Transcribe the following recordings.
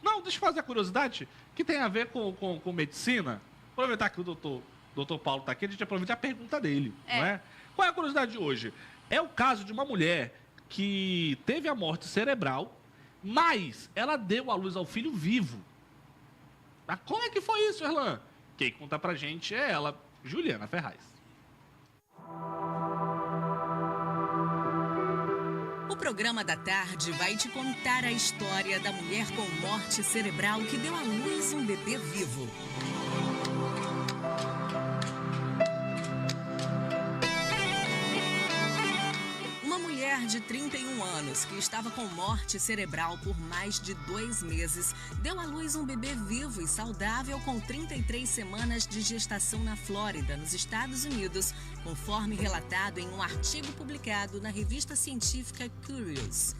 Não, deixa eu fazer a curiosidade que tem a ver com medicina. Aproveitar que o doutor Paulo está aqui, a gente aproveita a pergunta dele, não é? Qual é a curiosidade de hoje? É o caso de uma mulher que teve a morte cerebral, mas ela deu à luz ao filho vivo. Ah, como é que foi isso, Erlan? Quem conta pra gente é ela, Juliana Ferraz. O programa da tarde vai te contar a história da mulher com morte cerebral que deu à luz um bebê vivo. Uma mulher de 31 anos que estava com morte cerebral por mais de 2 meses deu à luz um bebê vivo e saudável com 33 semanas de gestação na Flórida, nos Estados Unidos, conforme relatado em um artigo publicado na revista científica Curious.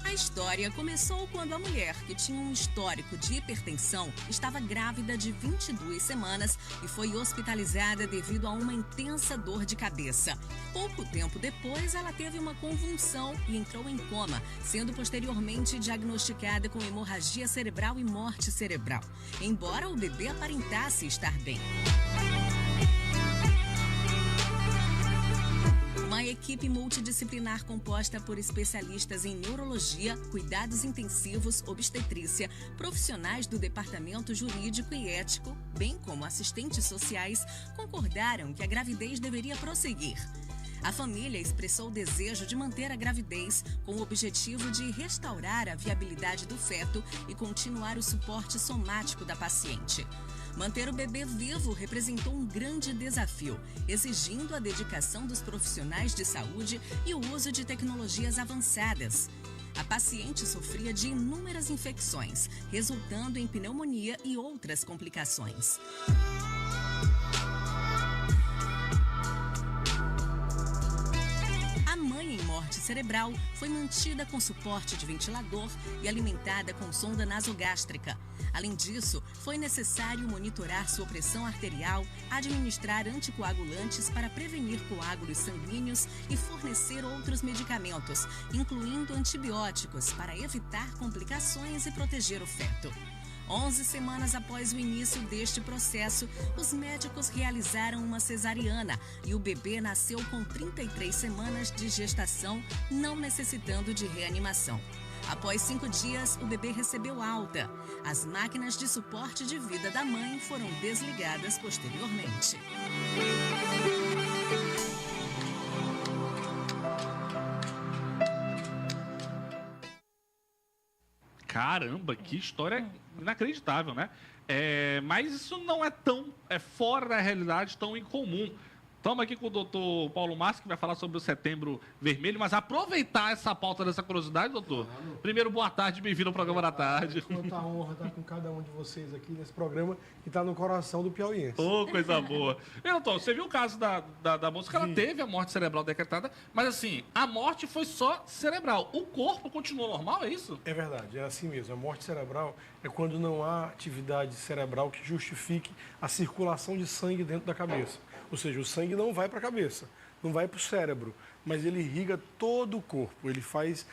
A história começou quando a mulher, que tinha um histórico de hipertensão, estava grávida de 22 semanas e foi hospitalizada devido a uma intensa dor de cabeça. Pouco tempo depois, ela teve uma convulsão e entrou em coma, sendo posteriormente diagnosticada com hemorragia cerebral e morte cerebral, embora o bebê aparentasse estar bem. Uma equipe multidisciplinar composta por especialistas em neurologia, cuidados intensivos, obstetrícia, profissionais do departamento jurídico e ético, bem como assistentes sociais, concordaram que a gravidez deveria prosseguir. A família expressou o desejo de manter a gravidez com o objetivo de restaurar a viabilidade do feto e continuar o suporte somático da paciente. Manter o bebê vivo representou um grande desafio, exigindo a dedicação dos profissionais de saúde e o uso de tecnologias avançadas. A paciente sofria de inúmeras infecções, resultando em pneumonia e outras complicações. A mãe em morte cerebral foi mantida com suporte de ventilador e alimentada com sonda nasogástrica. Além disso, foi necessário monitorar sua pressão arterial, administrar anticoagulantes para prevenir coágulos sanguíneos e fornecer outros medicamentos, incluindo antibióticos, para evitar complicações e proteger o feto. 11 semanas após o início deste processo, os médicos realizaram uma cesariana e o bebê nasceu com 33 semanas de gestação, não necessitando de reanimação. Após 5 dias, o bebê recebeu alta. As máquinas de suporte de vida da mãe foram desligadas posteriormente. Caramba, que história inacreditável, né? Mas isso não é tão fora da realidade, tão incomum. Estamos aqui com o doutor Paulo Márcio, que vai falar sobre o Setembro Vermelho, mas aproveitar essa pauta dessa curiosidade, doutor. Claro. Primeiro, boa tarde, bem-vindo ao programa da tarde. Quanta honra estar com cada um de vocês aqui nesse programa que está no coração do piauiense. Oh, coisa boa. E, doutor, você viu o caso da moça que ela teve a morte cerebral decretada, mas assim, a morte foi só cerebral. O corpo continuou normal, é isso? É verdade, é assim mesmo. A morte cerebral é quando não há atividade cerebral que justifique a circulação de sangue dentro da cabeça. Ou seja, o sangue não vai para a cabeça, não vai para o cérebro, mas ele irriga todo o corpo, ele faz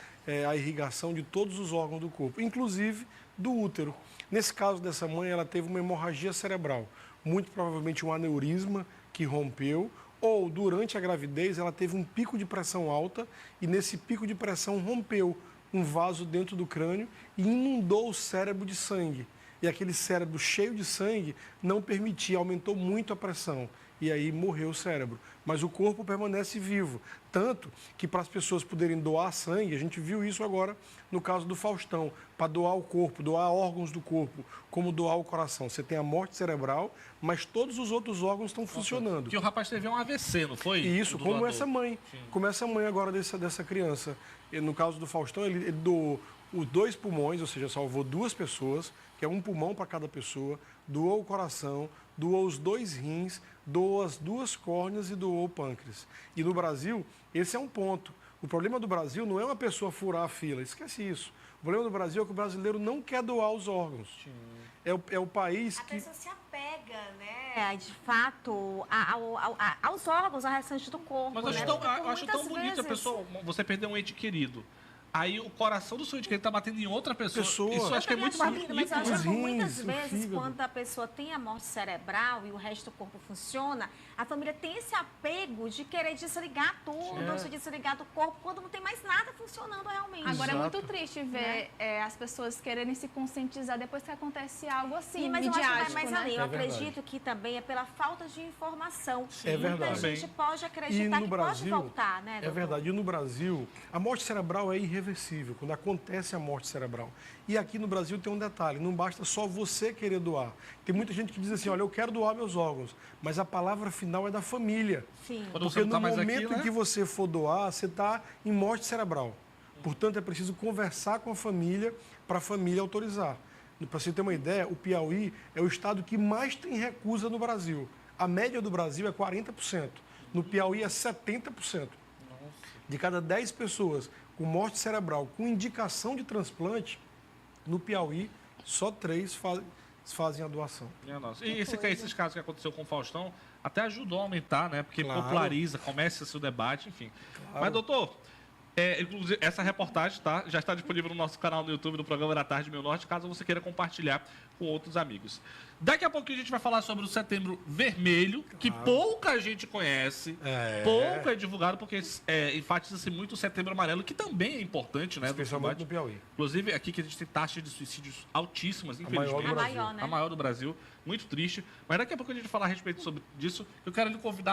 a irrigação de todos os órgãos do corpo, inclusive do útero. Nesse caso dessa mãe, ela teve uma hemorragia cerebral, muito provavelmente um aneurisma que rompeu, ou durante a gravidez ela teve um pico de pressão alta e nesse pico de pressão rompeu um vaso dentro do crânio e inundou o cérebro de sangue. E aquele cérebro cheio de sangue não permitia, aumentou muito a pressão. E aí morreu o cérebro. Mas o corpo permanece vivo. Tanto que para as pessoas poderem doar sangue, a gente viu isso agora no caso do Faustão, para doar o corpo, doar órgãos do corpo, como doar o coração. Você tem a morte cerebral, mas todos os outros órgãos estão funcionando. Que o rapaz teve um AVC, não foi? Isso, como essa mãe. Sim. Como essa mãe agora dessa criança. E no caso do Faustão, ele doou os 2 pulmões, ou seja, salvou 2 pessoas, que é um pulmão para cada pessoa, doou o coração, doou os 2 rins, doou as 2 córneas e doou o pâncreas. E no Brasil, esse é um ponto. O problema do Brasil não é uma pessoa furar a fila, esquece isso. O problema do Brasil é que o brasileiro não quer doar os órgãos. É o país que... A pessoa se apega, né, de fato, aos órgãos, ao restante do corpo. Mas eu acho tão bonito a pessoa, você perder um ente querido. aí o coração do seu ente querido está batendo em outra pessoa. Isso eu acho que é muito mais bonito. Mas eu acho que Os muitas rins, o vezes, fígado. quando a pessoa tem a morte cerebral e o resto do corpo funciona, a família tem esse apego de querer desligar tudo, se desligar do corpo, quando não tem mais nada funcionando realmente. Agora é Exato. muito triste ver as pessoas quererem se conscientizar depois que acontece algo assim, Sim, mas eu acho que vai midiático, mais né? além. Eu É verdade. acredito que também é pela falta de informação. É verdade. Muita gente pode E acreditar no que Brasil, pode voltar, né, é doutor? verdade. E no Brasil, a morte cerebral é irreversível, quando acontece a morte cerebral. E aqui no Brasil tem um detalhe, não basta só você querer doar. Tem muita gente que diz assim, olha, eu quero doar meus órgãos, mas a palavra final é da família. Sim. Quando Porque você não tá no mais momento aqui, em né? que você for doar, você está em morte cerebral. Portanto, é preciso conversar com a família para a família autorizar. Para você ter uma ideia, o Piauí é o estado que mais tem recusa no Brasil. A média do Brasil é 40%. No Piauí é 70%. De cada 10 pessoas com morte cerebral, com indicação de transplante, no Piauí, só 3 fazem a doação. Minha nossa. E esses casos que aconteceu com o Faustão até ajudou a aumentar, né? Porque Claro. populariza, começa-se o debate, enfim. Claro. Mas, doutor, inclusive, essa reportagem já está disponível no nosso canal no YouTube do Programa da Tarde Meu Norte, caso você queira compartilhar com outros amigos. Daqui a pouquinho a gente vai falar sobre o Setembro Vermelho, que pouca gente conhece, pouco é divulgado, porque enfatiza-se muito o Setembro Amarelo, que também é importante, né? do Especialmente combate. no Piauí. Inclusive, aqui que a gente tem taxas de suicídios altíssimas, infelizmente. maior do Brasil. A maior, né? A maior do Brasil. Muito triste. Mas daqui a pouco a gente vai falar a respeito disso. Eu quero lhe convidar para